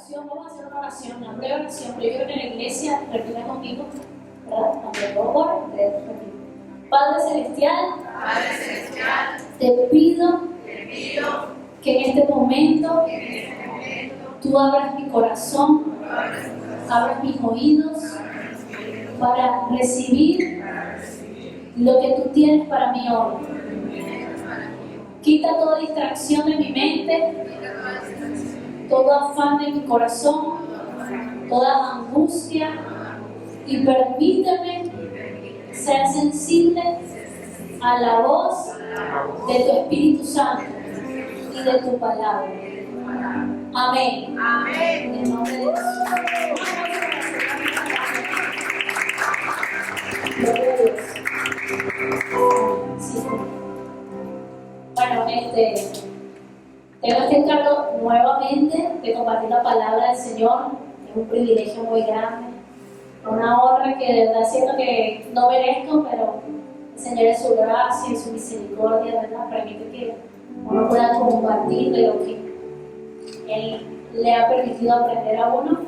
oración, vamos a hacer una oración, una breve oración, pero yo quiero que la iglesia repita conmigo, ¿verdad? Padre Celestial, te pido que en este momento tú abras mi corazón, abras mis oídos para recibir lo que tú tienes para mí hoy. Quita toda distracción de mi mente, todo afán de mi corazón, toda angustia, y permíteme ser sensible a la voz de tu Espíritu Santo y de tu palabra. Amén. En el nombre de Jesús. Gloria a Dios. Sí. Bueno, tengo este encargo nuevamente de compartir la palabra del Señor. Es un privilegio muy grande, una honra que de verdad siento que no merezco, pero el Señor en su gracia y su misericordia, ¿verdad?, permite que uno pueda compartir de lo que Él le ha permitido aprender a uno.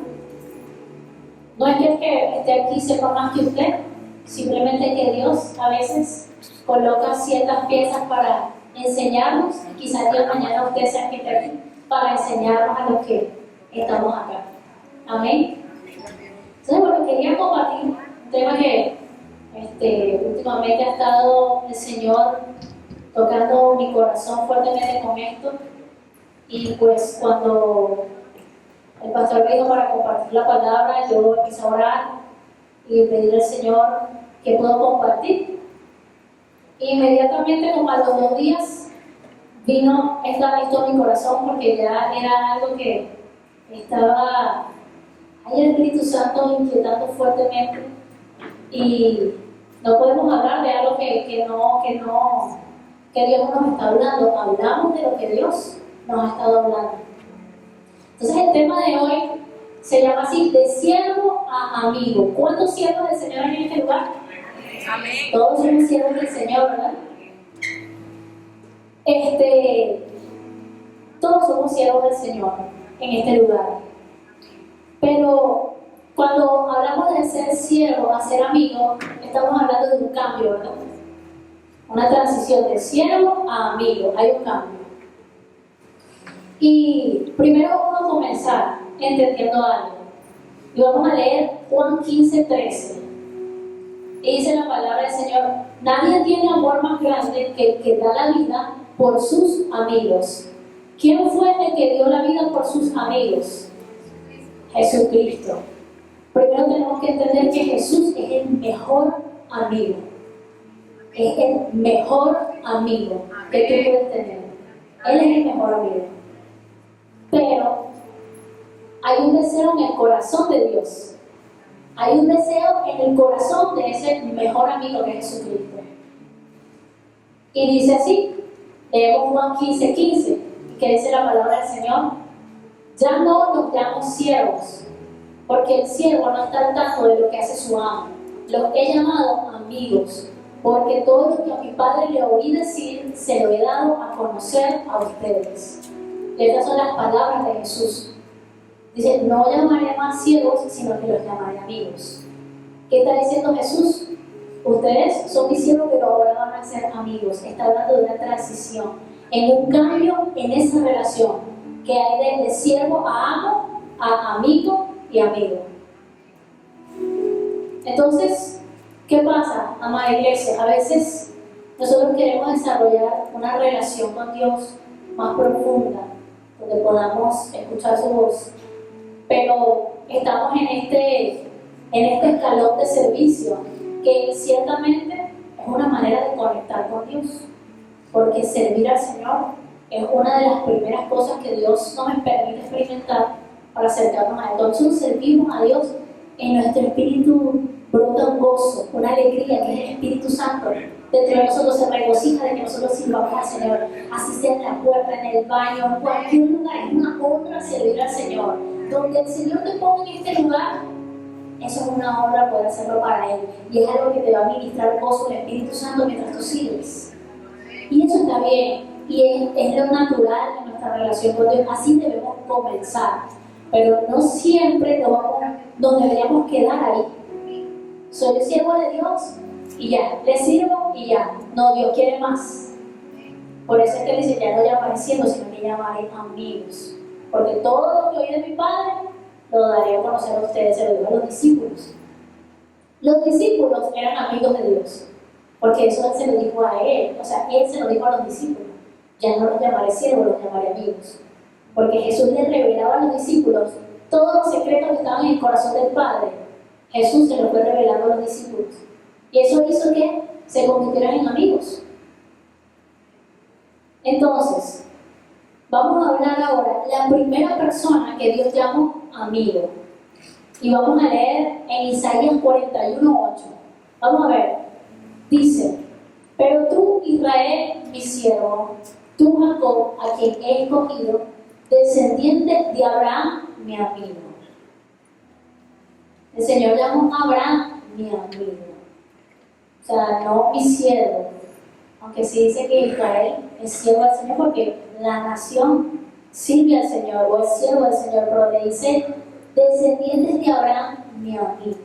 No es que el que esté aquí sepa más que usted, simplemente que Dios a veces coloca ciertas piezas para enseñarnos, y quizás el día de mañana usted sea que esté aquí para enseñarnos a los que estamos acá. Amén. Entonces, bueno, quería compartir un tema que últimamente ha estado el Señor tocando mi corazón fuertemente con esto, y pues cuando el pastor me dijo para compartir la palabra, yo empecé a orar y pedirle al Señor que puedo compartir. Inmediatamente, como a los 2 días, vino esto a mi corazón, porque ya era algo que estaba ahí el Espíritu Santo inquietando fuertemente, y no podemos hablar de algo que Dios nos está hablando. Hablamos de lo que Dios nos ha estado hablando. Entonces el tema de hoy se llama así: de siervo a amigo. ¿Cuántos siervos del Señor hay en este lugar? Amén. Todos somos siervos del Señor, ¿verdad? Todos somos siervos del Señor en este lugar. Pero cuando hablamos de ser siervo a ser amigo, estamos hablando de un cambio, ¿verdad? Una transición de siervo a amigo. Hay un cambio. Y primero vamos a comenzar entendiendo algo. Y vamos a leer Juan 15:13. Y dice la palabra del Señor: nadie tiene amor más grande que el que da la vida por sus amigos. ¿Quién fue el que dio la vida por sus amigos? Jesucristo. Primero tenemos que entender que Jesús es el mejor amigo. Es el mejor amigo que tú puedes tener. Él es el mejor amigo. Pero hay un deseo en el corazón de Dios. Hay un deseo en el corazón de ese mejor amigo que es Jesucristo. Y dice así, leemos Juan 15:15, que dice la palabra del Señor: ya no nos llamo siervos, porque el siervo no está al tanto de lo que hace su amo. Los he llamado amigos, porque todo lo que a mi Padre le oí decir, se lo he dado a conocer a ustedes. Y estas son las palabras de Jesús. Dice: no llamaré más siervos, sino que los llamaré amigos. ¿Qué está diciendo Jesús? Ustedes son mis siervos, pero ahora van a ser amigos. Está hablando de una transición, en un cambio en esa relación que hay de siervo a amo, a amigo y amigo. Entonces, ¿qué pasa, amada iglesia? A veces nosotros queremos desarrollar una relación con Dios más profunda, donde podamos escuchar su voz, pero estamos en este escalón de servicio, que ciertamente es una manera de conectar con Dios, porque servir al Señor es una de las primeras cosas que Dios nos permite experimentar para acercarnos a Él. Entonces servimos a Dios, en nuestro espíritu brota un gozo, una alegría, que es el Espíritu Santo. Dentro de nosotros se regocija de que nosotros sirvamos al Señor, así sea en la puerta, en el baño, en cualquier lugar. Es una honra servir al Señor. Donde el Señor te ponga en este lugar, eso es una honra poder hacerlo para Él, y es algo que te va a ministrar gozo del Espíritu Santo mientras tú sirves. Y eso está bien, y es lo natural en nuestra relación con Dios. Así debemos comenzar. pero no siempre nos deberíamos quedar ahí. Soy siervo de Dios y ya, le sirvo y ya. No, Dios quiere más. Por eso es que dice, ya no llamaré siervos, sino que llamaré amigos. Porque todo lo que oí de mi Padre, lo daré a conocer a ustedes, se lo digo a los discípulos. Los discípulos eran amigos de Dios, porque eso se lo dijo a él, o sea, él se lo dijo a los discípulos. Ya no los llamaré siervos, los llamaré amigos. Porque Jesús les revelaba a los discípulos todos los secretos que estaban en el corazón del Padre. Jesús se los fue revelando a los discípulos. Y eso hizo que se convirtieran en amigos. Entonces, vamos a hablar ahora la primera persona que Dios llamó amigo. Y vamos a leer en Isaías 41:8. Vamos a ver. Dice: pero tú, Israel, mi siervo, tú, Jacob, a quien he escogido, descendiente de Abraham, mi amigo. El Señor llamó a Abraham mi amigo. O sea, no mi siervo. Aunque sí dice que Israel es siervo del Señor porque la nación sirve al Señor o es siervo del Señor, pero le dice descendientes de Abraham, mi amigo.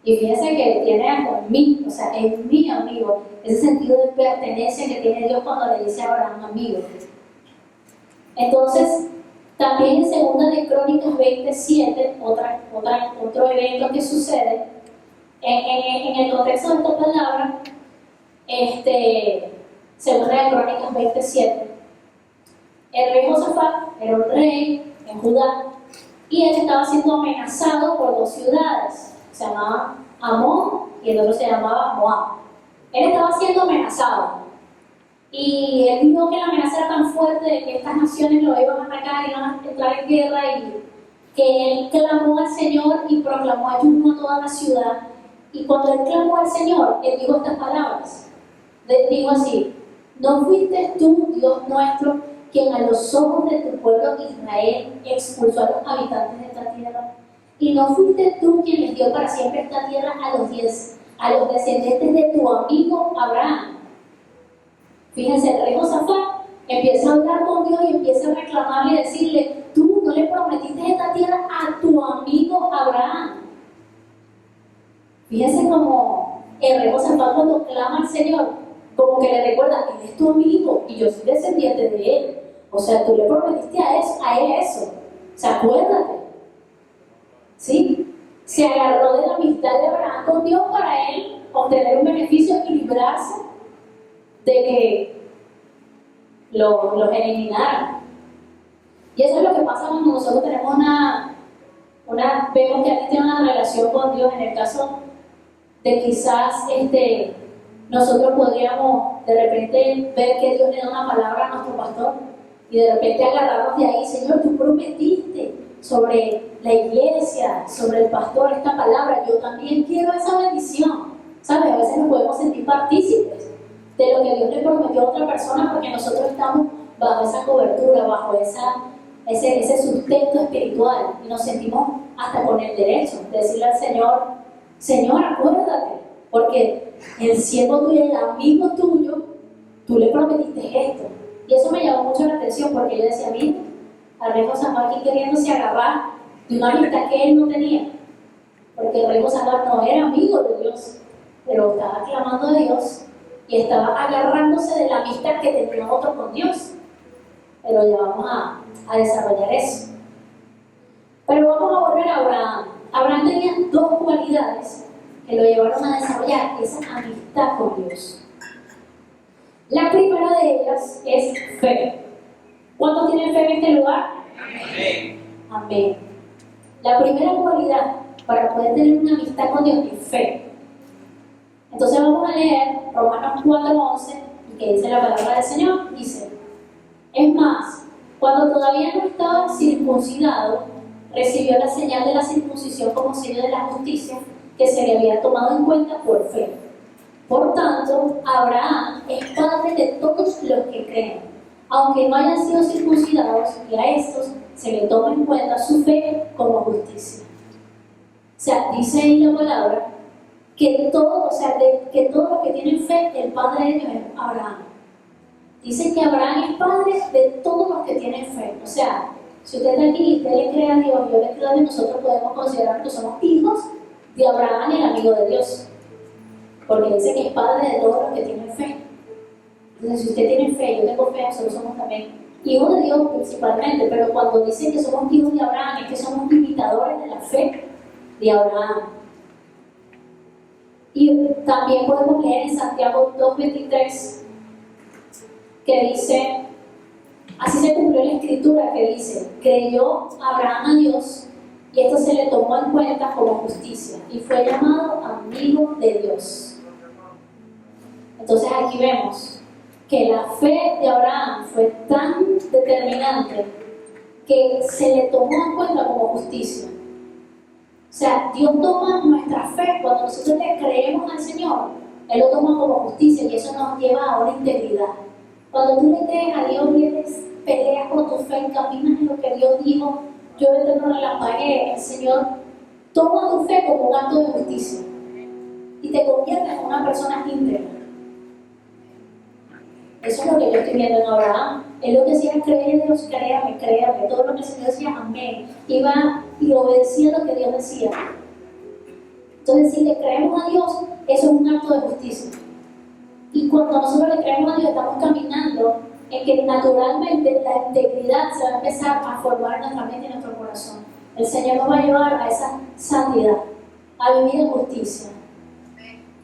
Y fíjense que tiene a mí, o sea, es mi amigo, ese sentido de pertenencia que tiene Dios cuando le dice a Abraham amigo. Entonces, también en 2 de Crónicas 27, otro evento que sucede, en el contexto de esta palabra, 2 de Crónicas 27, el rey Josafat era un rey en Judá y él estaba siendo amenazado por 2 ciudades, se llamaban Amón y el otro se llamaba Moab. Él estaba siendo amenazado y él vio que la amenaza era tan fuerte de que estas naciones lo iban a atacar y iban a entrar en guerra, y que él clamó al Señor y proclamó ayuno a toda la ciudad. Y cuando él clamó al Señor, él dijo estas palabras. Digo así: ¿no fuiste tú, Dios nuestro, quien a los ojos de tu pueblo Israel expulsó a los habitantes de esta tierra? ¿Y no fuiste tú quien les dio para siempre esta tierra a los descendientes de tu amigo Abraham? Fíjense, el rey Josafat empieza a hablar con Dios y empieza a reclamarle y decirle: tú no le prometiste esta tierra a tu amigo Abraham. Fíjense como el rey Josafat, cuando clama al Señor, como que le recuerda: él es tu amigo y yo soy descendiente de él. O sea, tú le prometiste a él eso. O sea, acuérdate. ¿Sí? Se agarró de la amistad de Abraham con Dios para él obtener un beneficio y librarse de que los eliminaran. Y eso es lo que pasa cuando nosotros tenemos vemos que alguien tiene una relación con Dios. En el caso de quizás nosotros podríamos de repente ver que Dios le da una palabra a nuestro pastor y de repente agarrarnos de ahí: Señor, tú prometiste sobre la iglesia, sobre el pastor, esta palabra, yo también quiero esa bendición. ¿Sabes? A veces nos podemos sentir partícipes de lo que Dios le prometió a otra persona porque nosotros estamos bajo esa cobertura, bajo ese sustento espiritual, y nos sentimos hasta con el derecho de decirle al Señor: Señor, acuérdate, porque el siervo tuyo, el amigo tuyo, tú le prometiste esto. Y eso me llamó mucho la atención porque yo decía: mira, al rey Josafat aquí queriéndose agarrar de una amistad que él no tenía, porque el rey Josafat no era amigo de Dios, pero estaba clamando a Dios y estaba agarrándose de la amistad que tenía otro con Dios. Pero ya vamos a desarrollar eso. Pero vamos a volver a Abraham. Abraham tenía 2 cualidades que lo llevaron a desarrollar esa amistad con Dios. La primera de ellas es fe. ¿Cuántos tienen fe en este lugar? Amén. Amén. La primera cualidad para poder tener una amistad con Dios es fe. Entonces vamos a leer Romanos 4:11, que dice la palabra del Señor. Dice: es más, cuando todavía no estaba circuncidado, recibió la señal de la circuncisión como sello de la justicia que se le había tomado en cuenta por fe. Por tanto, Abraham es padre de todos los que creen, aunque no hayan sido circuncidados, y a estos se le toma en cuenta su fe como justicia. O sea, dice ahí la palabra que todos los que tienen fe, el padre de ellos es Abraham. Dice que Abraham es padre de todos los que tienen fe. O sea, Si usted está aquí y usted le cree a Dios, yo le creo a Dios, nosotros podemos considerar que somos hijos de Abraham y el amigo de Dios. Porque dice que es padre de todos los que tienen fe. Entonces, si usted tiene fe, yo tengo fe, nosotros somos también hijos de Dios principalmente, pero cuando dicen que somos hijos de Abraham, es que somos imitadores de la fe de Abraham. Y también podemos leer en Santiago 2:23, que dice, así se cumplió la escritura que dice, creyó Abraham a Dios y esto se le tomó en cuenta como justicia y fue llamado amigo de Dios. Entonces aquí vemos que la fe de Abraham fue tan determinante que se le tomó en cuenta como justicia. O sea, Dios toma nuestra fe, cuando nosotros le creemos al Señor, Él lo toma como justicia y eso nos lleva a una integridad. Cuando tú le crees a Dios, vienes, peleas con tu fe, caminas en lo que Dios dijo, yo eterno relampagué, el Señor toma tu fe como un acto de justicia y te convierte en una persona íntegra. Eso es lo que yo estoy viendo en Abraham. Él lo que decía es creer en Dios, créame. Todo lo que el Señor decía, amén. Iba y obedecía lo que Dios decía. Entonces, si le creemos a Dios, eso es un acto de justicia. Y cuando nosotros le creemos a Dios, estamos caminando en que naturalmente la integridad se va a empezar a formar en nuestra mente y en nuestro corazón. El Señor nos va a llevar a esa santidad, a vivir en justicia.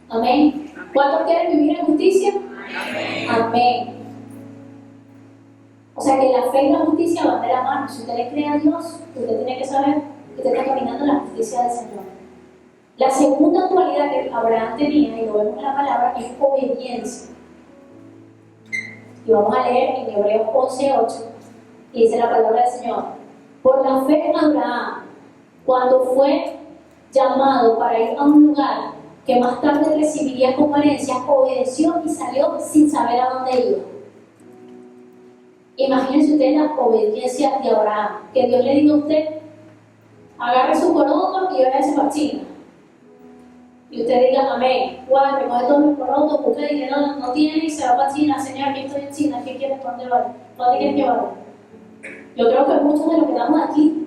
Amén. ¿Cuántos quieren vivir en justicia? Amén. O sea que la fe y la justicia van de la mano. Si usted le cree a Dios, usted tiene que saber que usted está caminando en la justicia del Señor. La segunda cualidad que Abraham tenía, y lo vemos en la palabra, es obediencia. Y vamos a leer en Hebreos 11:8, y dice la palabra del Señor: por la fe Abraham, cuando fue llamado para ir a un lugar que más tarde recibiría como herencia, obedeció y salió sin saber a dónde iba. Imagínense usted la obediencia de Abraham, que Dios le diga a usted, agarre su coroto y váyase para China. Y usted diga, amén, guau, recoge todos los corotos, busque dinero no tiene y se va para China. Señor, aquí estoy en China, ¿qué quieres? ¿Dónde vas? ¿Dónde quieres que vaya? Yo creo que muchos de los que estamos aquí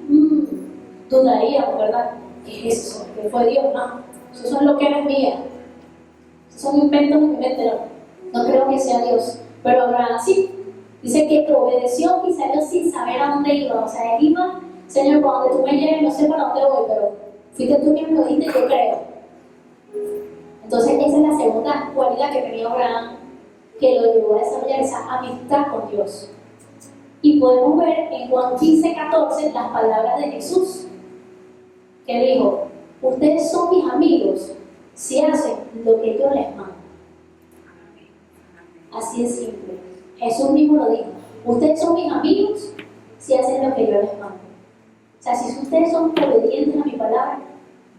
dudaríamos, ¿verdad? ¿Qué es eso? ¿Qué fue Dios? No, eso son lo que no es mía. Son inventos de mi mente, no creo que sea Dios. Pero Abraham sí. Dice que obedeció y salió sin saber a dónde iba. O sea, él iba, Señor, para donde tú me lleves, no sé para dónde voy, pero fuiste tú quien me lo dijiste, yo creo. Entonces, esa es la segunda cualidad que tenía Abraham, que lo llevó a desarrollar esa amistad con Dios. Y podemos ver en Juan 15:14 las palabras de Jesús, que dijo: ustedes son mis amigos si hacen lo que yo les mando. Así de simple. Jesús mismo lo dijo: ustedes son mis amigos si hacen lo que yo les mando. O sea, si ustedes son obedientes a mi palabra,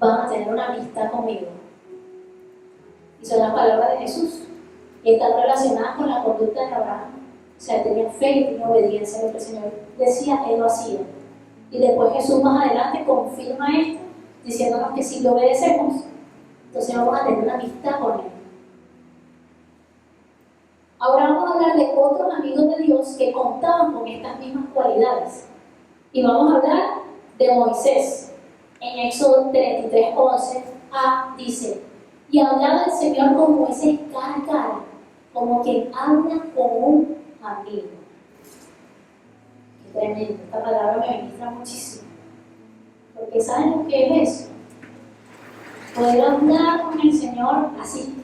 van a tener una amistad conmigo. Y son las palabras de Jesús. Y están relacionadas con la conducta de Abraham. O sea, tenía fe y tenía obediencia a lo que el Señor decía, él lo hacía. Y después Jesús más adelante confirma esto, diciéndonos que si lo obedecemos, entonces vamos a tener una amistad con él. Ahora vamos a hablar de otros amigos de Dios que contaban con estas mismas cualidades. Y vamos a hablar de Moisés. En Éxodo 33:11a dice: y hablaba el Señor con Moisés cara a cara, como quien habla con un amigo. Qué tremendo, esta palabra me ministra muchísimo. Porque ¿saben lo que es eso? Poder hablar con el Señor así.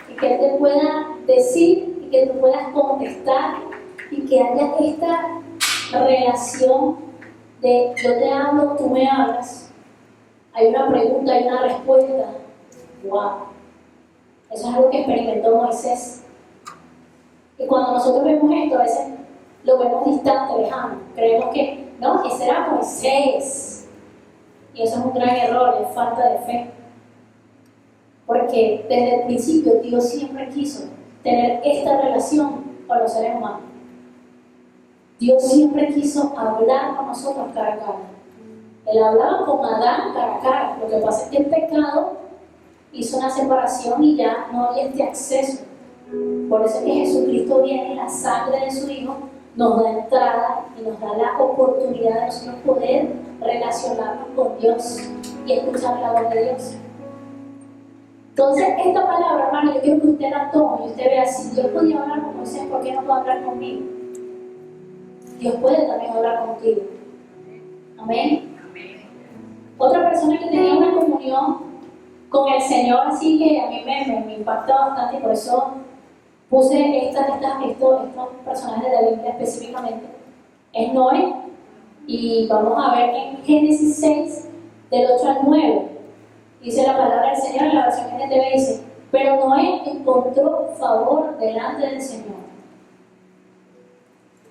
Y que Él te pueda decir y que tú puedas contestar y que haya esta relación de yo te hablo, tú me hablas. Hay una pregunta, hay una respuesta. ¡Wow! Eso es algo que experimentó Moisés. Y cuando nosotros vemos esto, a veces lo vemos distante, lejano. Creemos que, no, ese era Moisés. Y eso es un gran error, es falta de fe. Porque desde el principio Dios siempre quiso tener esta relación con los seres humanos. Dios siempre quiso hablar con nosotros cara a cara. Él hablaba con Adán cara a cara. Lo que pasa es que el pecado hizo una separación y ya no hay este acceso. Por eso es que Jesucristo viene en la sangre de su Hijo nos da entrada y nos da la oportunidad de nosotros poder relacionarnos con Dios y escuchar la voz de Dios. Entonces, esta palabra, hermano, yo quiero que usted la tome y usted vea, si Dios podía hablar con Moisés, ¿por qué no puede hablar conmigo? Dios puede también hablar contigo. Amén. Otra persona que tenía una comunión con el Señor, así que a mí me impacta bastante, y por eso puse estos personajes de la Biblia específicamente, es Noé. Y vamos a ver en Génesis 6, del 8 al 9, dice la palabra del Señor. En la versión NTV dice: pero Noé encontró favor delante del Señor.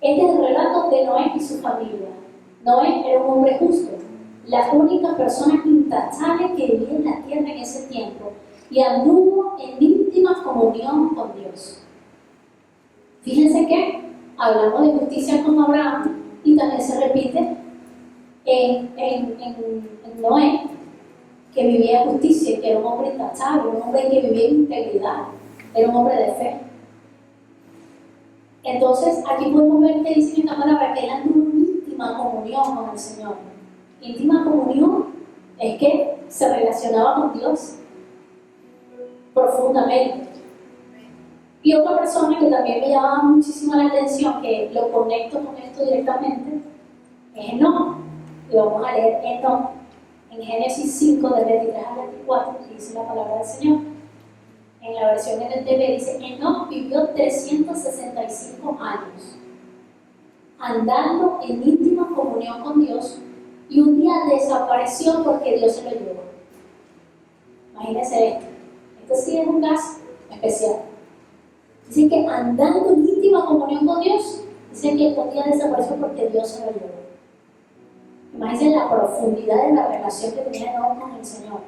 Este es el relato de Noé y su familia. Noé era un hombre justo, la única persona intachable que vivía en la tierra en ese tiempo, y anduvo en íntima comunión con Dios. Fíjense que hablamos de justicia con Abraham, y también se repite en Noé, que vivía en justicia, que era un hombre intachable, un hombre que vivía en integridad, era un hombre de fe. Entonces, aquí podemos ver que dice en esta palabra que él anduvo en íntima comunión con el Señor. Íntima comunión es que se relacionaba con Dios profundamente. Y otra persona que también me llamaba muchísimo la atención, que lo conecto con esto directamente, es Enoc. Y vamos a leer Enoc en Génesis 5, del 23 al 24, que dice la palabra del Señor. En la versión NTV dice: Enoc vivió 365 años, andando en íntima comunión con Dios, y un día desapareció porque Dios se lo llevó. Imagínense esto. Esto sí es un caso especial. Dice que andando en íntima comunión con Dios, dice que un día desapareció porque Dios se lo llevó. Imagínense la profundidad de la relación que tenía Enoc con el Señor.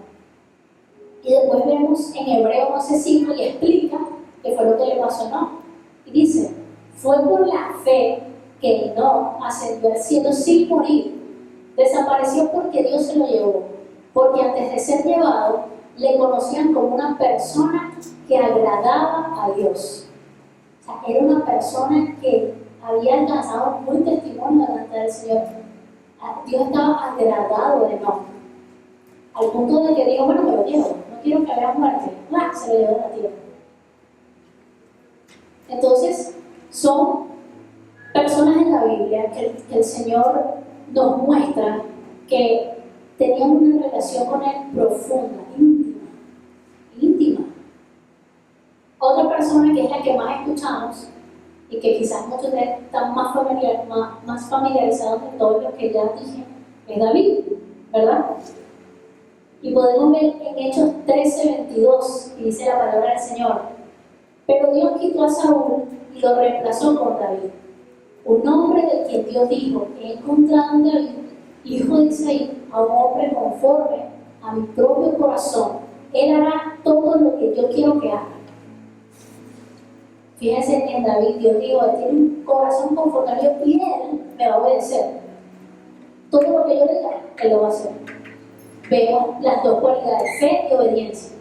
Y después vemos en Hebreos 11:5 y explica qué fue lo que le pasó a Enoc. Y dice: fue por la fe que Enoc ascendió al cielo sin morir. Desapareció porque Dios se lo llevó. Porque antes de ser llevado, le conocían como una persona que agradaba a Dios. O sea, era una persona que había alcanzado un buen testimonio delante del Señor. Dios estaba agradado de Enoc, al punto de que dijo: bueno, me lo llevo, no quiero que vea muerte. Se lo llevó de la tierra. Entonces, son personas en la Biblia que el Señor nos muestra que tenían una relación con Él profunda, íntima. Otra persona, que es la que más escuchamos y que quizás muchos de ustedes están más familiarizados con todo lo que ya dije, es David, ¿verdad? Y podemos ver en Hechos 13:22, que dice la palabra del Señor: pero Dios quitó a Saúl y lo reemplazó por David, un hombre del que Dios dijo: he encontrado en David, hijo de Isaí, a un hombre conforme a mi propio corazón. Él hará todo lo que yo quiero que haga. Fíjense en David, Dios dijo: él tiene un corazón conforme a Dios y él me va a obedecer. Todo lo que yo le diga, él lo va a hacer. Vemos las dos cualidades, fe y obediencia.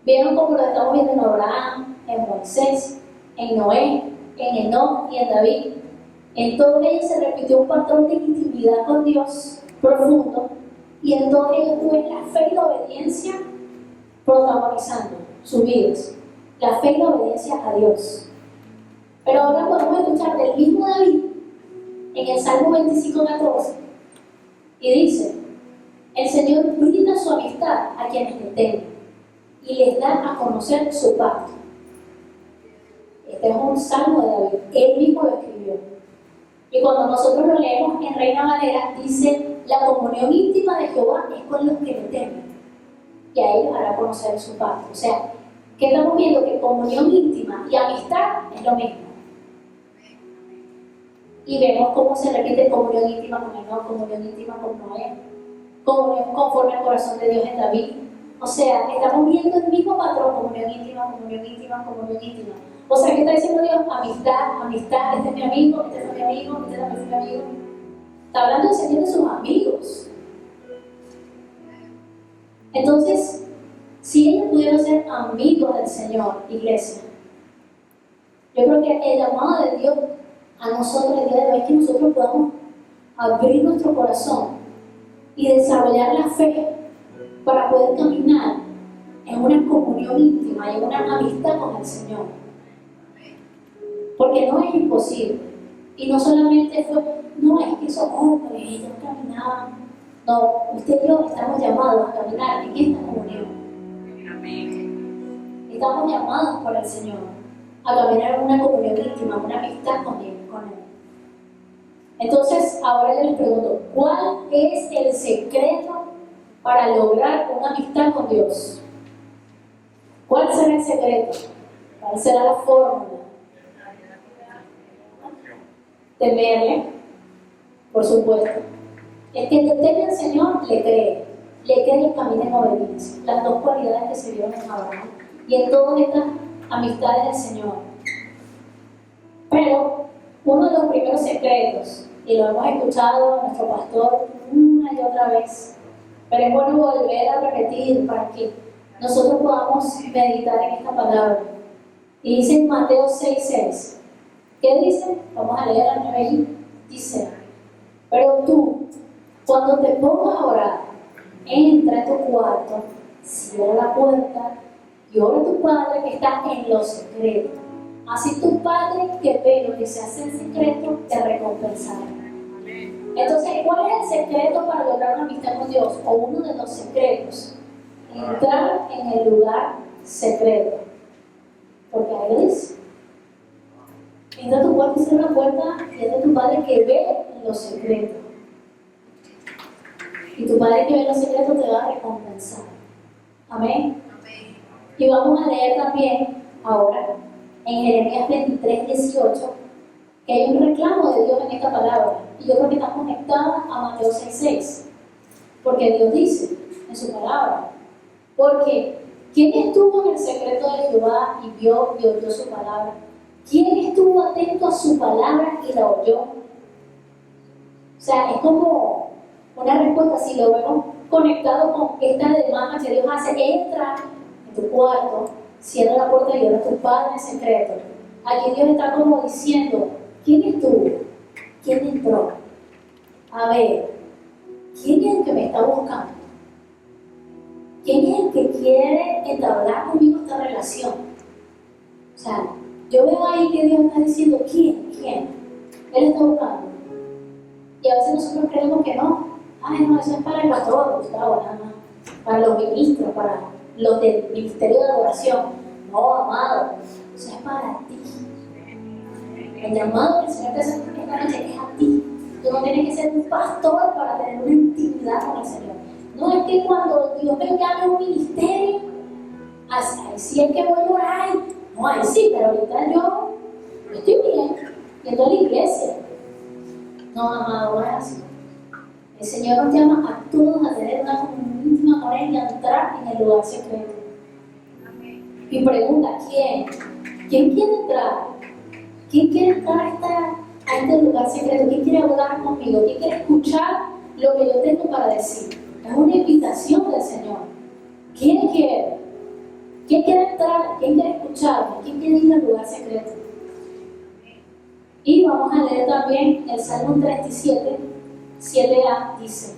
Vieron cómo lo estamos viendo en Abraham, en Moisés, en Noé, en Enoc y en David. En todos ellos se repitió un patrón de intimidad con Dios profundo, y en todos ellos tuve la fe y la obediencia protagonizando sus vidas. La fe y la obediencia a Dios. Pero ahora podemos escuchar del mismo David en el Salmo 25:14, y dice: el Señor brinda su amistad a quienes le temen y les da a conocer su pacto. Este es un salmo de David, él mismo lo escribió. Y cuando nosotros lo leemos en Reina Valera, dice: la comunión íntima de Jehová es con los que le temen, y a ellos hará conocer su pacto. O sea, que estamos viendo que comunión íntima y amistad es lo mismo. Y vemos cómo se repite comunión íntima con Enoc, comunión íntima con Noé, comunión conforme al corazón de Dios en David. O sea, estamos viendo el mismo patrón: comunión íntima, comunión íntima, comunión íntima. O sea, ¿qué está diciendo Dios? Amistad, amistad. Este es mi amigo, este es mi amigo, este también es mi amigo. Está hablando del Señor de sus amigos. Entonces, si ellos pudieron ser amigos del Señor, iglesia, yo creo que el llamado de Dios a nosotros el día de hoy es que nosotros podamos abrir nuestro corazón y desarrollar la fe para poder caminar en una comunión íntima y en una amistad con el Señor. Porque no es imposible. Y no solamente fue, no es que esos hombres, ellos caminaban. No, usted y yo estamos llamados a caminar en esta comunión. Estamos llamados por el Señor a caminar en una comunión íntima, una amistad con Él. Entonces, ahora yo les pregunto, ¿cuál es el secreto para lograr una amistad con Dios? ¿Cuál será el secreto? ¿Cuál será la fórmula? Temerle, por supuesto. El que le teme al Señor le cree y camina en obediencia. Las dos cualidades que se vieron en Abraham y en todas estas amistades del Señor. Pero uno de los primeros secretos, y lo hemos escuchado a nuestro pastor una y otra vez, pero es bueno volver a repetir para que nosotros podamos meditar en esta palabra. Y dice en Mateo 6:6, ¿qué dice? Vamos a leer a NBI. Dice, pero tú, cuando te pongas a orar, entra en tu cuarto, cierra la puerta y ora a tu Padre que está en lo secreto. Así tu Padre que ve lo que se hace en secreto te recompensará. Entonces, ¿cuál es el secreto para lograr una amistad con Dios? O uno de los secretos. Entrar en el lugar secreto. Porque ahí dice, entra a tu cuarto y cierra la puerta y entra tu Padre que ve en lo secreto. Y tu Padre que ve en lo secreto te va a recompensar. Amén. Y vamos a leer también ahora en Jeremías 23:18 que hay un reclamo de Dios en esta palabra. Y yo creo que está conectada a Mateo 6:6. Porque Dios dice en su palabra. Porque ¿quién estuvo en el secreto de Jehová y vio y oyó su palabra? ¿Quién estuvo atento a su palabra y la oyó? O sea, es como una respuesta, si lo vemos conectado con esta demanda que Dios hace, entra en tu cuarto, cierra la puerta y ora a tu Padre en secreto. Aquí Dios está como diciendo, ¿quién estuvo? ¿Quién entró? A ver, ¿quién es el que me está buscando? ¿Quién es el que quiere entablar conmigo esta relación? O sea, yo veo ahí que Dios está diciendo, ¿quién? Él está buscando. Y a veces nosotros creemos que no. Ay, no, eso es para el pastor, Gustavo, nada más. Para los ministros, para los del ministerio de adoración. No, amado, eso es para ti. El llamado que el Señor te hace esta noche es a ti. Tú no tienes que ser un pastor para tener una intimidad con el Señor. No es que cuando Dios me llame a un ministerio, así sí es que voy a orar. No, ahí sí, pero ahorita yo estoy bien, yendo a la iglesia. No, amado, no es así. El Señor nos llama a todos a tener una comunión íntima con Él y a entrar en el lugar secreto. Y pregunta, ¿quién? ¿Quién quiere entrar? ¿Quién quiere entrar a este lugar secreto? ¿Quién quiere hablar conmigo? ¿Quién quiere escuchar lo que yo tengo para decir? Es una invitación del Señor. ¿Quién quiere? ¿Quién quiere entrar? ¿Quién quiere escucharme? ¿Quién quiere ir al lugar secreto? Y vamos a leer también el Salmo 37, 7a, dice,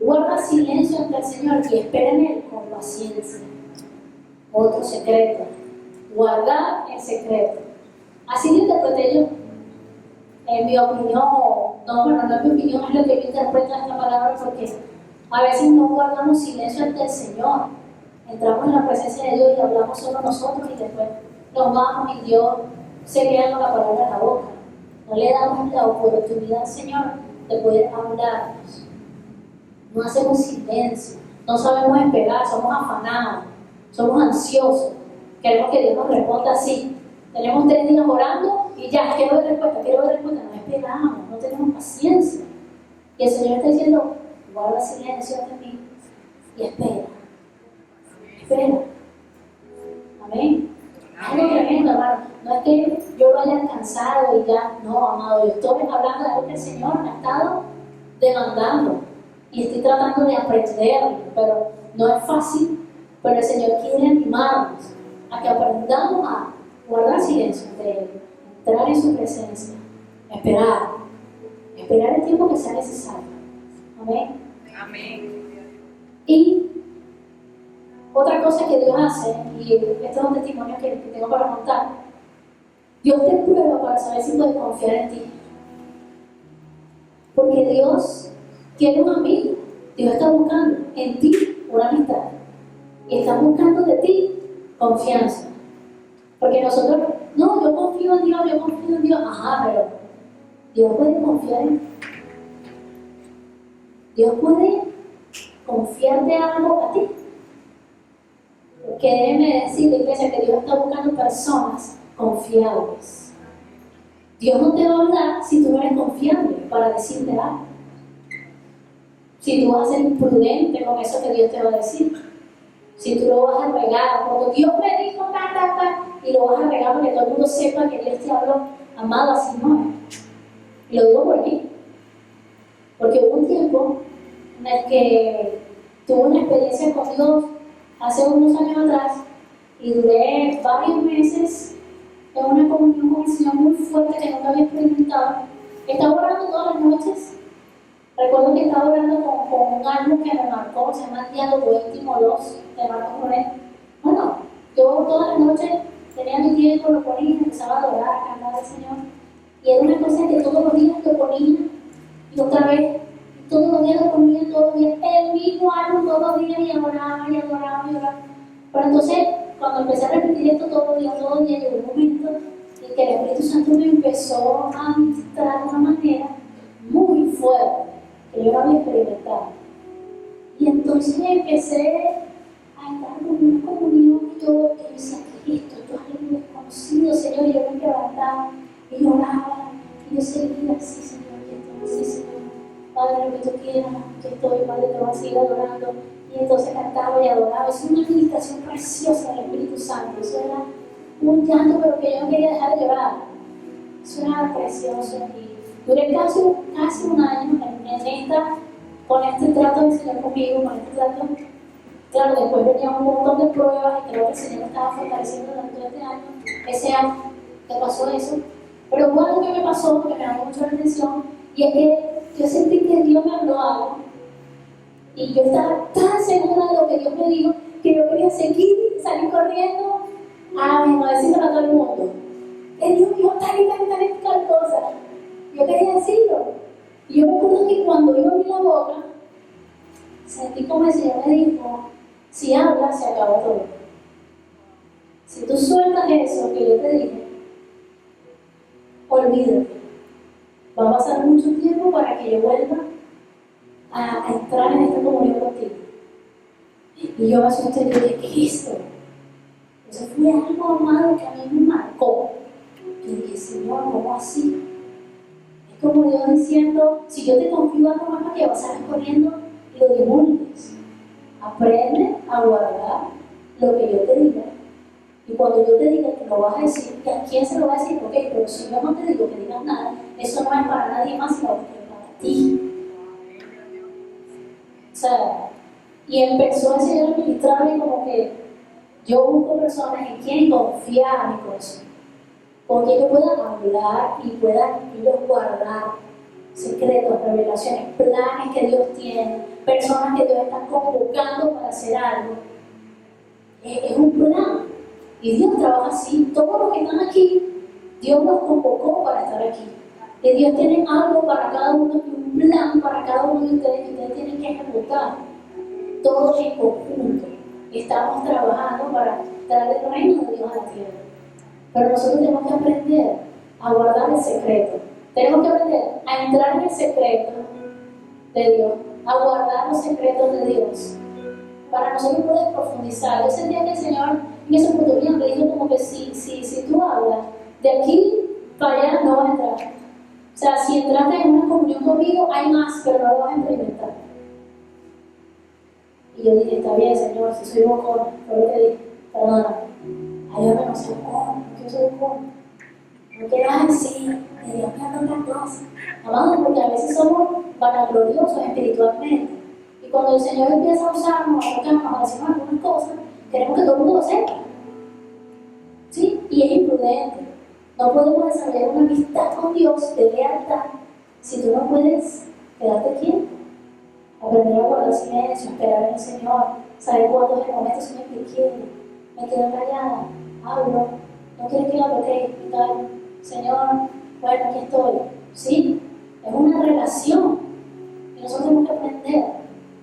guarda silencio ante el Señor y espera en Él con paciencia. Otro secreto, guardar el secreto. Así lo interpreté yo. En mi opinión, no es mi opinión, es lo que yo interpreto esta palabra, porque a veces no guardamos silencio ante el Señor. Entramos en la presencia de Dios y hablamos solo nosotros y después nos vamos y Dios se queda con la palabra en la boca. No le damos la oportunidad al Señor de poder hablarnos. No hacemos silencio, no sabemos esperar, somos afanados, somos ansiosos. Queremos que Dios nos responda así. Tenemos 3 días orando y ya, quiero ver respuesta. No esperamos, no tenemos paciencia. Y el Señor está diciendo, guarda silencio ante mí y espera. Espera. Amén. Algo tremendo, hermano. No es que yo lo haya alcanzado y ya, no, amado. Yo estoy hablando de algo que el Señor me ha estado demandando y estoy tratando de aprenderlo, pero no es fácil. Pero el Señor quiere animarnos a que aprendamos a guardar silencio ante Él, entrar en su presencia Esperar. Esperar el tiempo que sea necesario. Amén. Amén. Y otra cosa que Dios hace, y este es un testimonio que tengo para contar, Dios te prueba para saber si puedes confiar en ti. Porque Dios quiere un amigo. Dios está buscando en ti una amistad. Y está buscando de ti confianza. Porque nosotros, no, yo confío en Dios. Ajá, pero Dios puede confiar en ti. Dios puede confiarte algo a ti. Porque déjeme decirle, iglesia, que Dios está buscando personas confiables. Dios no te va a hablar si tú no eres confiable para decirte algo. Si tú vas a ser imprudente con eso que Dios te va a decir. Si tú lo vas a regar, como Dios me dijo, y lo vas a regar para que todo el mundo sepa que Dios te habló, amado, así no es. Y lo digo por mí. Porque hubo un tiempo en el que tuve una experiencia con Dios hace unos años atrás y duré varios meses en una comunión con el Señor muy fuerte que nunca había experimentado. Estaba orando todas las noches. Recuerdo que estaba orando con un álbum que me marcó, se llama Diálogo Íntimo 2, de Marcos Moreno. Bueno, yo todas las noches tenía mi tiempo, lo ponía, empezaba a adorar, a cantar al Señor. Y era una cosa que todos los días lo ponía, y otra vez, todos los días lo ponía, todos los días, el mismo álbum todos los días, y adoraba, y adoraba, y adoraba. Pero entonces, cuando empecé a repetir esto todos los días, llegó un momento en que el Espíritu Santo me empezó a ministrar de una manera muy fuerte, que yo no había experimentado. Y entonces empecé a estar con una comunión y yo decía, ¿qué es esto? Esto es algo desconocido, Señor, y yo me levantaba y lloraba, y yo seguía así, Señor, y entonces, sí, Señor, Padre, lo que tú quieras, que estoy, Padre, te voy a seguir adorando. Y entonces cantaba y adoraba. Es una meditación preciosa del Espíritu Santo. Eso era un llanto, pero que yo no quería dejar de llorar. Eso era precioso. Y duré casi un año con este trato del Señor conmigo, con este trato. Claro, después venía un montón de pruebas y creo que el Señor estaba fortaleciendo durante todo este año. Ese año que pasó eso. Pero hubo algo que me pasó, que me llamó mucho la atención, y es que yo sentí que Dios me habló algo. Y yo estaba tan segura de lo que Dios me dijo que yo quería seguir, salir corriendo a decirlo a todo el mundo. Que Dios me dijo tal cosa. Yo quería decirlo. Y yo me acuerdo que cuando yo abrí la boca, sentí como el Señor me dijo, si hablas, se acabó todo. Si tú sueltas eso que yo te dije, olvídate. Va a pasar mucho tiempo para que yo vuelva a entrar en esta comunión contigo. Y yo me asusté y dije, ¿qué es esto? Eso fue algo, amado, que a mí me marcó. Yo dije, Señor, ¿cómo así? Es como Dios diciendo, si yo te confío algo más, para que vas a ir corriendo y lo divulgues. Aprende a guardar lo que yo te diga. Y cuando yo te diga que lo vas a decir, ¿a quién se lo va a decir? Ok, pero si yo no te digo que digas nada, eso no es para nadie más, sino que es para ti. O sea, y empezó el Señor a ministrarme como que yo busco personas en quien confiar mi corazón, con quien yo pueda hablar y puedan ellos guardar secretos, revelaciones, planes que Dios tiene, personas que Dios está convocando para hacer algo. Es un plan. Y Dios trabaja así. Todos los que están aquí, Dios los convocó para estar aquí. Y Dios tiene algo para cada uno, un plan para cada uno de ustedes que ustedes tienen que ejecutar. Todos en conjunto estamos trabajando para traer el reino de Dios a la tierra. Pero nosotros tenemos que aprender a guardar el secreto. Tenemos que aprender a entrar en el secreto de Dios, a guardar los secretos de Dios, para nosotros poder profundizar. Yo sentía que el Señor en esa oportunidad me dijo como que si tú hablas, de aquí para allá no vas a entrar. O sea, si entraste en una comunión conmigo, hay más, pero no lo vas a experimentar. Y yo dije, está bien, Señor, si soy bocona, fue lo que dije, perdona. Ayúdame, no soy bocona, no quiero ser bocona. No quiero, ay, sí, de Dios me habla otra cosa. Amado, porque a veces somos vanagloriosos espiritualmente. Y cuando el Señor empieza a usarnos, a tocarnos, a decirnos algunas cosas, queremos que todo el mundo lo sepa. ¿Sí? Y es imprudente. No podemos desarrollar una amistad con Dios de lealtad si tú no puedes quedarte quieto, aprender a guardar silencio, esperar en el Señor, saber cuándo es el momento, si me quiero, me quedo callada, hablo, no quieres que hable, ok, y tal, Señor, bueno, aquí estoy. Sí, es una relación y nosotros tenemos que aprender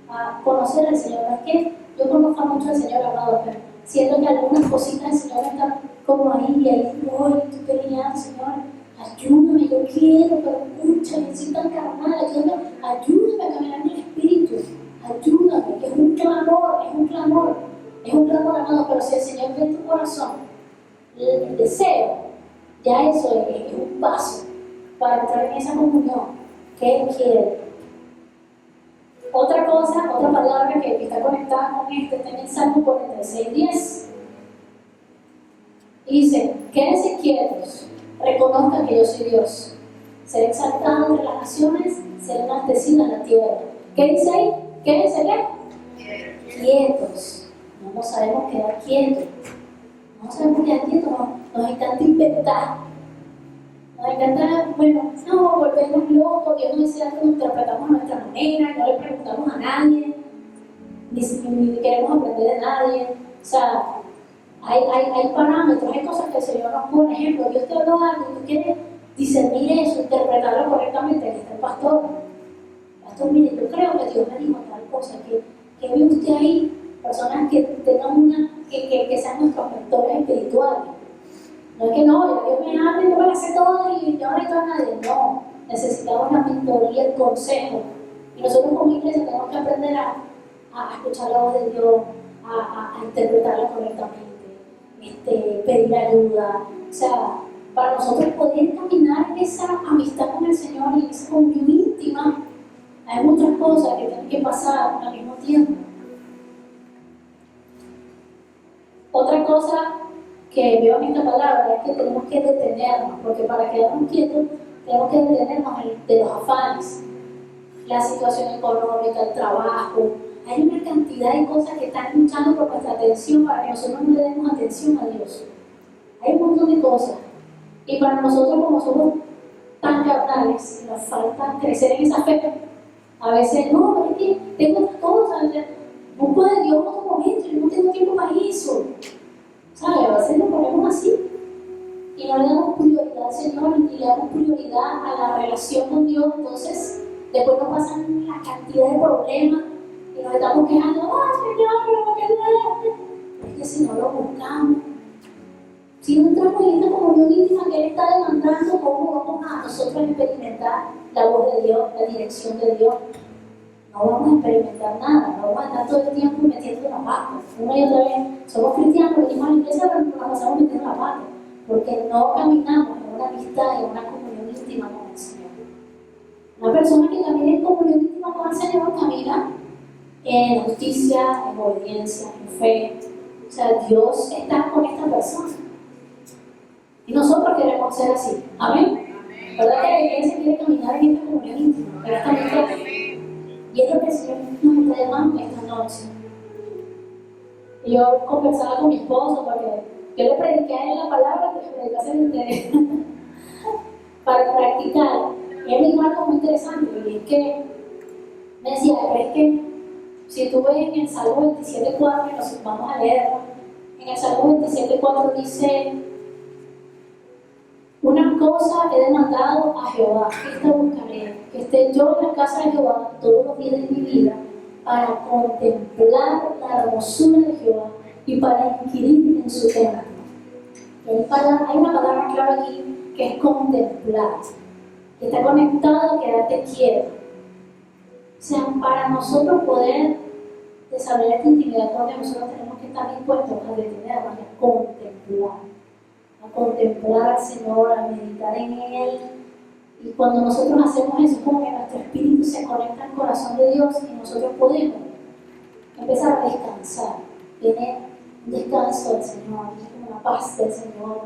a conocer al Señor. No es que yo conozca mucho al Señor, amado, pero siento que algunas cositas del Señor están como ahí y ahí voy, estoy peleando, Señor, ayúdame, yo quiero, pero escúchame, soy tan carnal, ayúdame a caminar en el Espíritu, ayúdame, que es un clamor, amado, pero si el Señor ve en tu corazón el deseo, ya eso es un paso para entrar en esa comunión que Él quiere. Otra cosa, otra palabra que está conectada con está en el Salmo 46:10. Dice, quédense quietos, reconozcan que yo soy Dios. Ser exaltado entre las naciones, ser enaltecido en la tierra. ¿Qué dice ahí? Quédense qué? Quietos. No nos sabemos quedar quietos. No sabemos quedar quietos, nos encanta inventar. Nos encanta, bueno, no, volvemos locos, Dios nos dice algo, interpretamos a nuestra manera, no le preguntamos a nadie, ni queremos aprender de nadie. O sea, hay parámetros, hay cosas que el Señor nos pone. Por ejemplo, Dios te habló algo y tú quieres discernir eso, interpretarlo correctamente. Aquí está el pastor. Pastor, mire, yo creo que Dios me dijo tal cosa, que ve usted ahí, personas que tengan que sean nuestros mentores espirituales. No es que no, Dios me habla y yo me la sé todo y yo no necesito a nadie. No, necesitamos la mentoría, el consejo. Y nosotros como iglesia tenemos que aprender a escuchar la voz de Dios, a interpretarla correctamente, pedir ayuda. O sea, para nosotros poder caminar en esa amistad con el Señor y esa comunión íntima, hay muchas cosas que tienen que pasar al mismo tiempo. Otra cosa que veo en esta palabra es que tenemos que detenernos, porque para quedarnos quietos tenemos que detenernos de los afanes, la situación económica, el trabajo. Hay una cantidad de cosas que están luchando por nuestra atención para que nosotros no le demos atención a Dios. Hay un montón de cosas. Y para nosotros, como somos tan carnales, nos falta crecer en esa fe. A veces, no, pero es que tengo otras cosas. Busco de Dios en otro momento, yo no tengo tiempo para eso. ¿Sabes? A veces nos ponemos así y no le damos prioridad al Señor y le damos prioridad a la relación con Dios. Entonces, después nos pasan la cantidad de problemas y nos estamos quejando, Señor, pero ¿por qué no? Es que si no lo buscamos, si no entramos en esta comunión íntima que Él está demandando, ¿cómo vamos a nosotros experimentar la voz de Dios, la dirección de Dios? No vamos a experimentar nada, no vamos a estar todo el tiempo metiendo la pata. Una y otra vez, somos cristianos, venimos a la iglesia, pero nos pasamos metiendo la pata, porque no caminamos en una amistad y en una comunión íntima con el Señor. Una persona que camina en comunión íntima con el Señor camina en justicia, en obediencia, en fe. O sea, Dios está con esta persona. Y nosotros queremos ser así. Amén. ¿Verdad que la iglesia quiere caminar en esta comunión íntima? En esta amistad. Y es lo que el Señor nos está llamando esta noche. Y yo conversaba con mi esposo porque yo le prediqué a él la palabra que le predicase a ustedes para practicar. Y él me dijo algo muy interesante, y es que me decía, pero es que si tú ves en el Salmo 27:4, y nos vamos a leerlo, en el Salmo 27:4 dice, una cosa he demandado a Jehová, esta buscaré, que esté yo en la casa de Jehová todos los días de mi vida, para contemplar la hermosura de Jehová y para inquirir en su templo. Hay una palabra clave aquí que es contemplar, que está conectado a quedarte quieto. O sea, para nosotros poder desarrollar esta intimidad con Dios, nosotros tenemos que estar dispuestos a detenernos y a contemplar al Señor, a meditar en Él. Y cuando nosotros hacemos eso, es como que nuestro espíritu se conecta al corazón de Dios y nosotros podemos empezar a descansar. Viene un descanso del Señor, viene como una paz del Señor.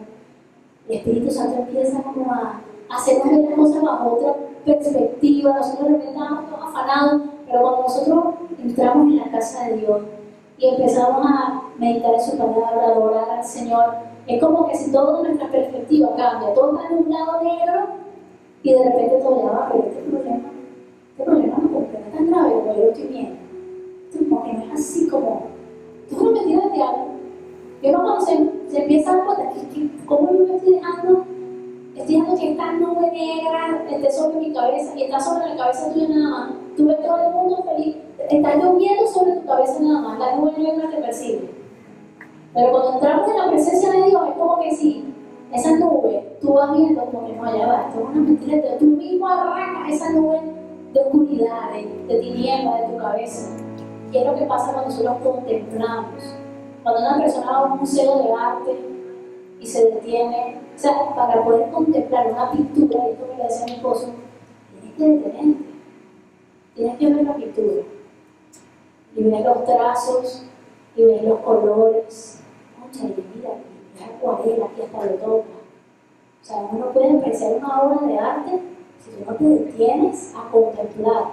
El Espíritu Santo empieza como a hacernos ver las cosas bajo otra perspectiva. Nosotros de repente estamos todos afanados, pero cuando nosotros entramos en la casa de Dios y empezamos a meditar en su palabra, a adorar al Señor, es como que si toda nuestra perspectiva cambia, todo está en un lado negro y de repente todo ya va, pero este problema no es tan grave como yo lo estoy viendo. Esto como que no es así como, esto es una mentira del diablo. Yo no cuando se empieza a dar cuenta que cómo yo me estoy dejando que esta nube negra esté sobre mi cabeza y está sobre la cabeza tuya nada más. Tú ves todo el mundo feliz, está lloviendo sobre tu cabeza nada más, la nube negra te persigue. Pero cuando entramos en la presencia de Dios, es como que si esa nube, tú vas viendo como que no, allá va, esto es una mentira, tú mismo arrancas esa nube de oscuridad, de tiniebla de tu cabeza. Y es lo que pasa cuando nosotros contemplamos. Cuando una persona va a un museo de arte y se detiene, o sea, para poder contemplar una pintura, y esto me lo decía mi esposo, tienes que detenerte, tienes que ver la pintura y ver los trazos y ver los colores. Concha, y mira, es acuarela y hasta lo toca. O sea, uno no puede apreciar una obra de arte si tú no te detienes a contemplar.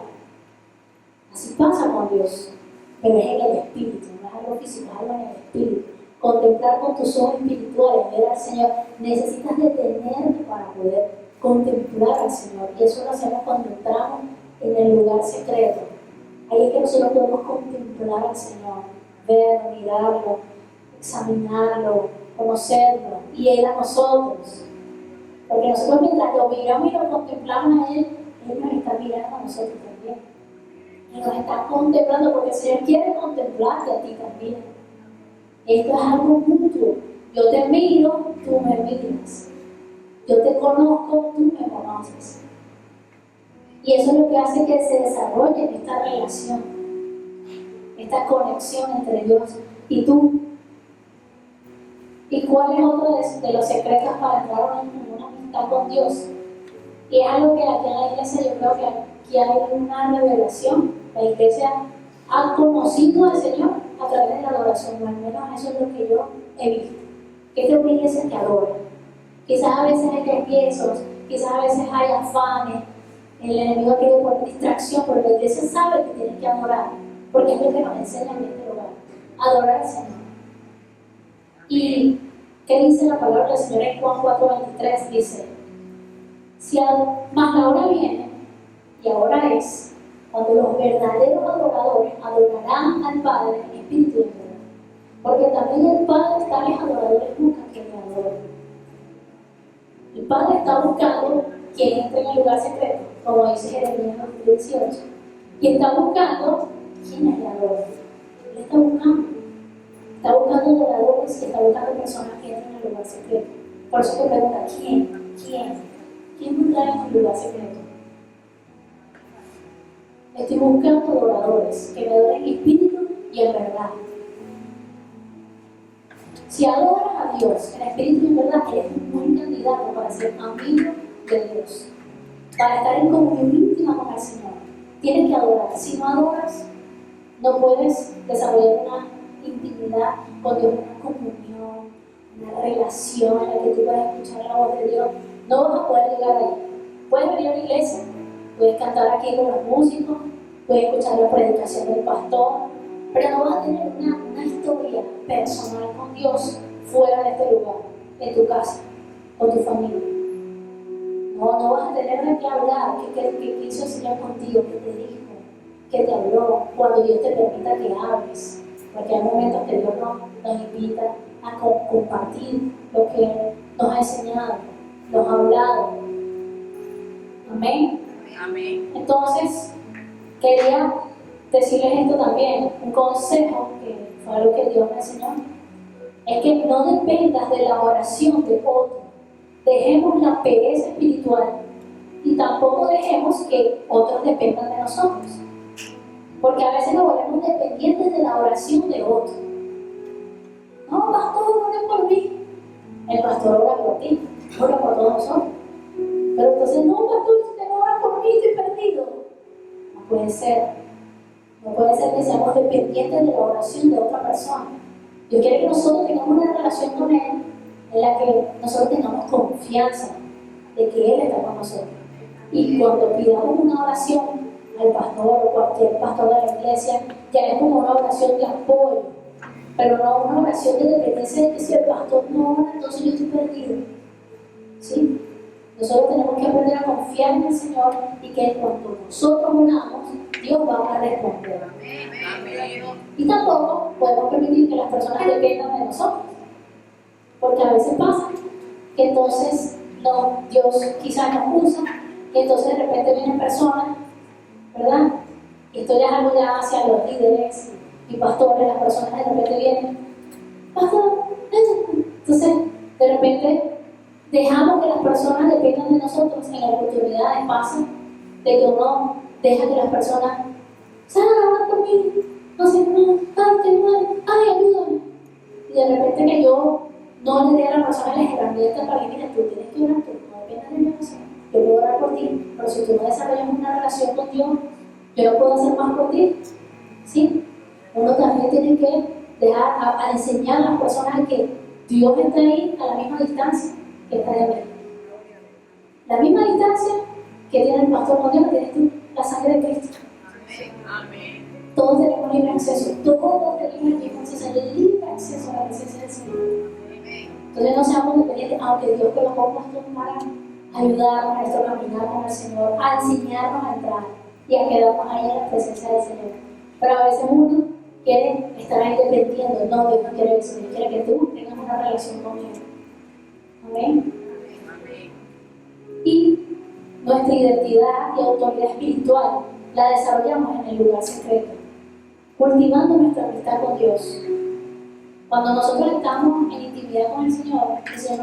Así pasa con Dios, pero es en el espíritu, no es algo físico, es algo en el espíritu. Contemplar con tus ojos espirituales, ver al Señor. Necesitas detenerte para poder contemplar al Señor. Y eso lo hacemos cuando entramos en el lugar secreto. Ahí es que nosotros podemos contemplar al Señor, verlo, mirarlo, examinarlo, conocerlo, y Él a nosotros. Porque nosotros mientras lo miramos y lo contemplamos a Él, Él nos está mirando a nosotros también. Y nos está contemplando porque el Señor quiere contemplarte a ti también. Esto es algo mutuo. Yo te miro, tú me miras. Yo te conozco, tú me conoces. Y eso es lo que hace que se desarrolle esta relación, esta conexión entre Dios y tú. ¿Y cuál es otro de los secretos para entrar en una amistad con Dios? Y es algo que aquí en la iglesia yo creo que aquí hay una revelación. La iglesia ha conocido al Señor a través de la adoración, o al menos eso es lo que yo he visto. Que es una iglesia que adora. Quizás a veces hay tropiezos, quizás a veces hay afanes, el enemigo quiere poner distracción, pero la iglesia sabe que tiene que adorar, porque es lo que nos enseña en este lugar, adorar al Señor. ¿Y qué dice la palabra del Señor en Juan 4:23? Dice, mas la hora viene, y ahora es, cuando los verdaderos adoradores adorarán al Padre en espíritu y en verdad. Porque también el Padre tales adoradores buscan que le adoren. El Padre está buscando quien entre en el lugar secreto, como dice Jeremías 18, y está buscando quienes le adoren. Él está buscando adoradores y está buscando personas que entren en el lugar secreto. Por eso te pregunta, ¿quién me trae en el lugar secreto? Estoy buscando adoradores que me adoren en espíritu y en verdad. Si adoras a Dios en espíritu y en verdad, eres un buen candidato para ser amigo de Dios, para estar en comunión íntima con el Señor. Tienes que adorar. Si no adoras, no puedes desarrollar una intimidad con Dios, una comunión, una relación en la que tú puedas escuchar la voz de Dios. No vas a poder llegar ahí. Puedes venir a la iglesia, puedes cantar aquí con los músicos, puedes escuchar la predicación del pastor, pero no vas a tener una historia personal con Dios fuera de este lugar, en tu casa, con tu familia. No vas a tener de qué hablar, qué hizo el Señor contigo, qué te dijo, qué te habló, cuando Dios te permita que hables. Porque hay momentos que Dios nos invita a compartir lo que Él nos ha enseñado, nos ha hablado. Amén. Amén. Entonces, quería decirles esto también, un consejo que fue algo que Dios me enseñó, es que no dependas de la oración de otro. Dejemos la pereza espiritual y tampoco dejemos que otros dependan de nosotros. Porque a veces nos volvemos dependientes de la oración de otro. No, pastor, ora por mí. El pastor ora por ti, ora por todos nosotros. Pero entonces, no, pastor, usted no ora por mí, estoy perdido. No puede ser. No puede ser que seamos dependientes de la oración de otra persona. Dios quiere que nosotros tengamos una relación con Él en la que nosotros tengamos confianza de que Él está con nosotros. Y cuando pidamos una oración al pastor o cualquier pastor de la iglesia, ya es como una oración de apoyo, pero no una oración de dependencia de que si el pastor no ora, entonces yo estoy perdido. ¿Sí? Nosotros tenemos que aprender a confiar en el Señor y que cuando nosotros oramos, Dios va a responder. Y tampoco podemos permitir que las personas dependan de nosotros, porque a veces pasa que entonces Dios quizás nos usa, y entonces de repente vienen personas, ¿verdad? Y esto ya es algo ya hacia los líderes y pastores, las personas de repente vienen, pastor, entonces de repente dejamos que las personas dependan de nosotros. En oportunidades pasa de que uno deja que las personas salgan a orar por mí, no sé, no, ay, qué mal, ay, ayúdame. Y de repente que yo no le dé a la persona las herramientas para que, mira, tú tienes que orar, tú no dependas de mi oración. Yo puedo orar por ti, pero si tú no desarrollas una relación con Dios, yo no puedo hacer más por ti. ¿Sí? Uno también tiene que dejar a enseñar a las personas que Dios está ahí a la misma distancia que está de mí. La misma distancia que tiene el pastor con Dios, la tienes tú, la sangre de Cristo. Amén. Todos tenemos libre acceso, todos tenemos el mismo acceso, el libre acceso a la presencia del Señor. Entonces no seamos dependientes, aunque Dios colocó un pastor para ayudarnos a nuestro caminar con el Señor, a enseñarnos a entrar y a quedarnos ahí en la presencia del Señor. Pero a veces uno quiere estar ahí dependiendo. No, Dios no quiere eso, Dios quiere que tú tengas una relación con Él. Amén. Y nuestra identidad y autoridad espiritual la desarrollamos en el lugar secreto, cultivando nuestra amistad con Dios. Cuando nosotros estamos en intimidad con el Señor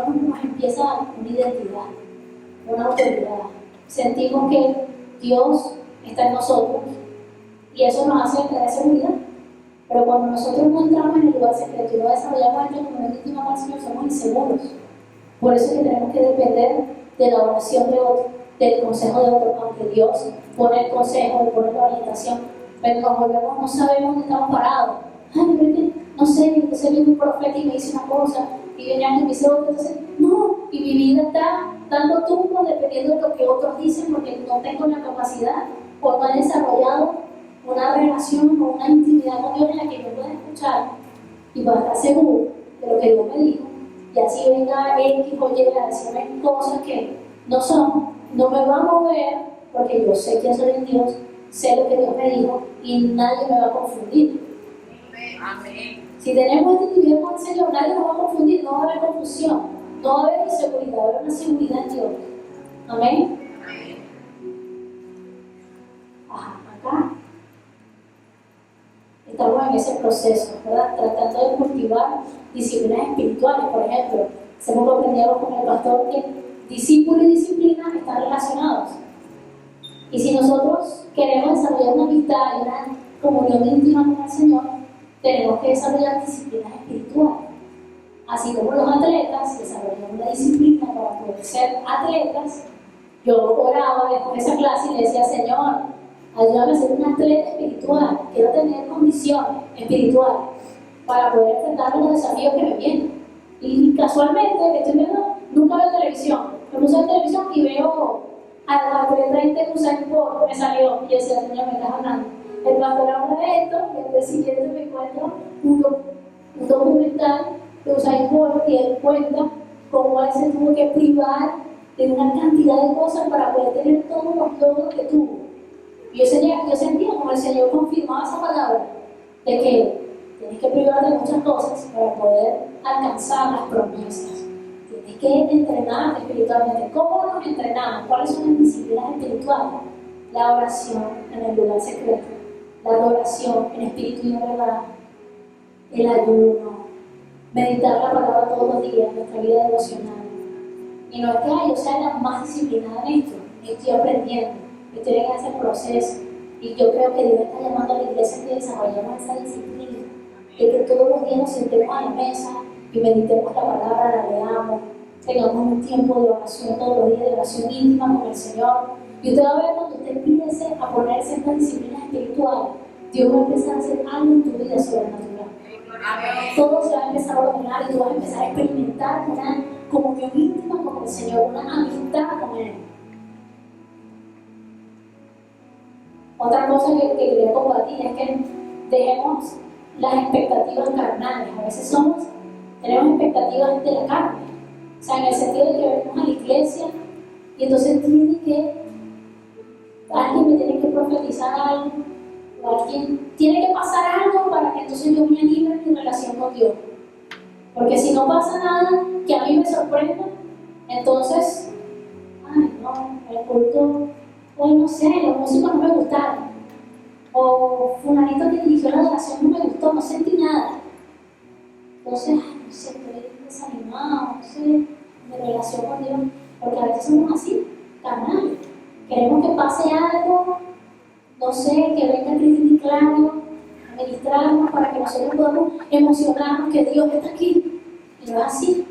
nos empieza a dar una identidad, una autoridad. Sentimos que Dios está en nosotros y eso nos hace tener seguridad. Pero cuando nosotros no entramos en el lugar secreto y no desarrollamos esta comunión íntima con el Señor, somos inseguros. Por eso es que tenemos que depender de la oración de otro, del consejo de otro, aunque Dios pone el consejo, pone la orientación, pero nos volvemos, no sabemos dónde estamos parados. Ay, pero no sé, entonces viene un profeta y me dice una cosa, y viene alguien y me dice otra, entonces, no, y mi vida está dando tumbos dependiendo de lo que otros dicen, porque no tengo la capacidad o no he desarrollado una relación o una intimidad con Dios en la que yo pueda escuchar y pueda estar seguro de lo que Dios me dijo. Y así venga X o Y a decirme cosas que no son, no me va a mover, porque yo sé quién soy en Dios, sé lo que Dios me dijo y nadie me va a confundir. Amén. Si tenemos este intimidad con el Señor, nadie nos va a confundir, no va a haber confusión, no va a haber inseguridad, va a haber una seguridad en Dios. Amén. Ajá, acá estamos en ese proceso, ¿verdad? Tratando de cultivar disciplinas espirituales. Por ejemplo, hemos aprendido con el pastor que discípulo y disciplina están relacionados. Y si nosotros queremos desarrollar una amistad y una comunión íntima con el Señor, tenemos que desarrollar disciplinas espirituales. Así como los atletas desarrollan una disciplina para poder ser atletas, yo oraba después de esa clase y le decía, Señor, ayúdame a ser un atleta espiritual, quiero tener condiciones espirituales para poder enfrentar los desafíos que me vienen. Y casualmente, estoy viendo, nunca veo televisión, me puse en televisión y veo a atleta de Usain Bolt, me salió y decía, Señor, me estás hablando. El pastor habla de esto y al día siguiente me encuentro un documental de Usain Bolt y él cuenta cómo él se tuvo que privar de una cantidad de cosas para poder tener todos los logros que tuvo. Y yo sentía como el Señor confirmaba esa palabra de que tienes que privarte de muchas cosas para poder alcanzar las promesas. Tienes que entrenarte espiritualmente. ¿Cómo nos entrenamos? ¿Cuáles son las disciplinas espirituales? La oración en el lugar secreto, la adoración en espíritu y en verdad, el ayuno, meditar la palabra todos los días, nuestra vida devocional. Y no es que yo sea la más disciplinada en esto, estoy aprendiendo, estoy en ese proceso. Y yo creo que Dios está llamando a la iglesia a que desarrollemos esa disciplina, de que todos los días nos sentemos a la mesa y meditemos la palabra, la leamos, tengamos un tiempo de oración todos los días, de oración íntima con el Señor. Y usted va a ver cuando usted empiece a ponerse en esta disciplina espiritual, Dios va a empezar a hacer algo en tu vida sobrenatural. Todo se va a empezar a ordenar y tú vas a empezar a experimentar una comunión íntima con el Señor, una amistad con Él. Otra cosa que quería compartir es que dejemos las expectativas carnales. A veces tenemos expectativas de la carne. O sea, en el sentido de que venimos a la iglesia y entonces alguien me tiene que profetizar algo, o alguien tiene que pasar algo para que entonces yo me anime en mi relación con Dios. Porque si no pasa nada que a mí me sorprenda, entonces, ay no, el culto, o no sé, los músicos no me gustaron, o fulanito que dirigió la adoración no me gustó, no sentí nada. Entonces, ay, no sé, estoy desanimado, no sé, mi relación con Dios, porque a veces somos así, carnales. Queremos que pase algo, no sé, que venga Cristian Claudio a ministrarnos para que nosotros podamos emocionarnos que Dios está aquí. Y no es así.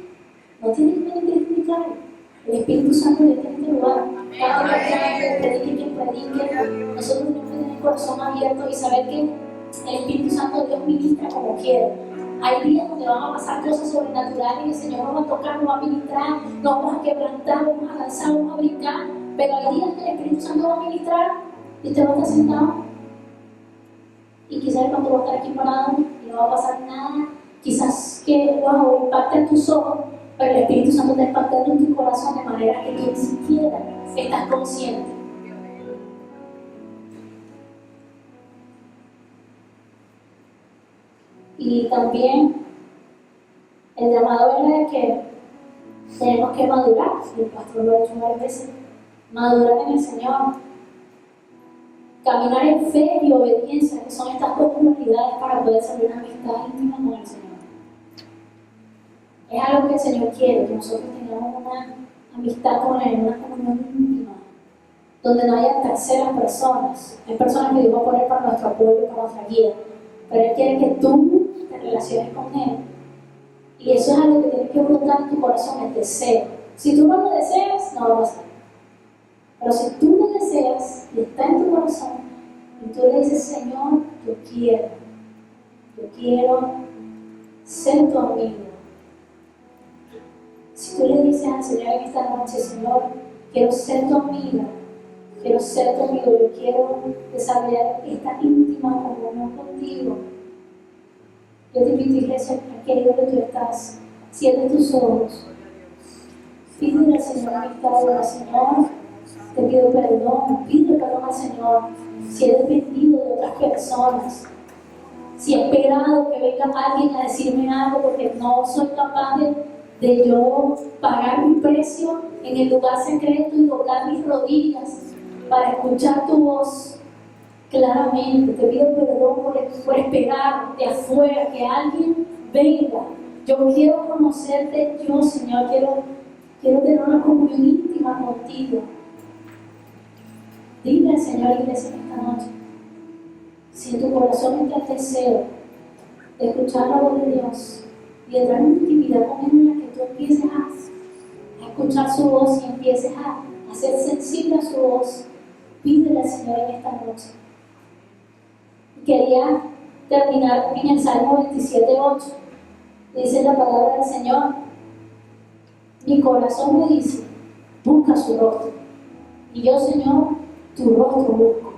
No tiene que venir Cristian Claudio. El Espíritu Santo ya está en este lugar. Cada que predique, quien predique, nosotros tenemos que tener el corazón abierto y saber que el Espíritu Santo de Dios ministra como quiere. Hay días donde van a pasar cosas sobrenaturales y el Señor nos va a tocar, nos va a ministrar, nos vamos a quebrantar, vamos a danzar, vamos a brincar. Pero hay días que el Espíritu Santo va a ministrar y usted va a estar sentado. Y quizás cuando va a estar aquí parado y no va a pasar nada, quizás que impacte en tus ojos, pero el Espíritu Santo está impactando en tu corazón de manera que tú ni siquiera estás consciente. Y también el llamado es que tenemos que madurar, y el pastor lo ha dicho varias veces, madurar en el Señor, caminar en fe y obediencia, que son estas dos cualidades para poder ser una amistad íntima con el Señor. Es algo que el Señor quiere, que nosotros tengamos una amistad con Él, una comunión íntima, donde no haya terceras personas. Hay personas que Dios va a poner para nuestro apoyo, para nuestra guía, pero Él quiere que tú te relaciones con Él. Y eso es algo que tienes que brotar en tu corazón, el deseo. Si tú no lo deseas, no va a pasar. Pero si tú lo deseas y está en tu corazón, y tú le dices, Señor, yo quiero ser tu amigo. Si tú le dices al Señor en esta noche, Señor, quiero ser tu amiga, quiero ser tu amigo, yo quiero desarrollar esta íntima comunión contigo. Yo te invito, iglesia, aquí donde tú estás, cierra tus ojos, pídele al Señor amistad, Señor, te pido perdón, pide perdón al Señor, si he dependido de otras personas, si he esperado que venga alguien a decirme algo porque no soy capaz de yo pagar mi precio en el lugar secreto y doblar mis rodillas para escuchar tu voz claramente. Te pido perdón por esperar de afuera que alguien venga. Yo quiero conocerte yo, Señor, quiero tener una comunión íntima contigo. Dile al Señor, iglesia, en esta noche, si en tu corazón está el deseo de escuchar la voz de Dios y de entrar en intimidad con Él, en la que tú empieces a escuchar su voz y empieces a ser sensible a su voz, pídele al Señor en esta noche. Quería terminar en el Salmo 27:8. Dice la palabra del Señor: mi corazón me dice, busca su rostro. Y yo, Señor, tu rostro busco.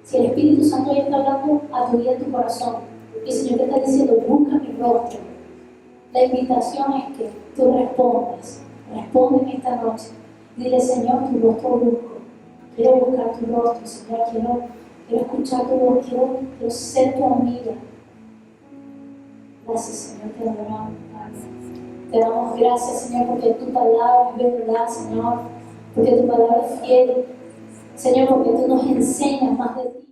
Si el Espíritu Santo ya está hablando a tu vida, en tu corazón, y el Señor te está diciendo, busca mi rostro, la invitación es que tú responde en esta noche. Dile, Señor, tu rostro busco. Quiero buscar tu rostro, Señor, quiero escuchar tu voz, quiero ser tu amiga. Gracias, Señor, te adoramos, Padre. Te damos gracias, Señor, porque tu palabra es verdad, Señor, porque tu palabra es fiel, Señor, porque tú nos enseñas más de ti.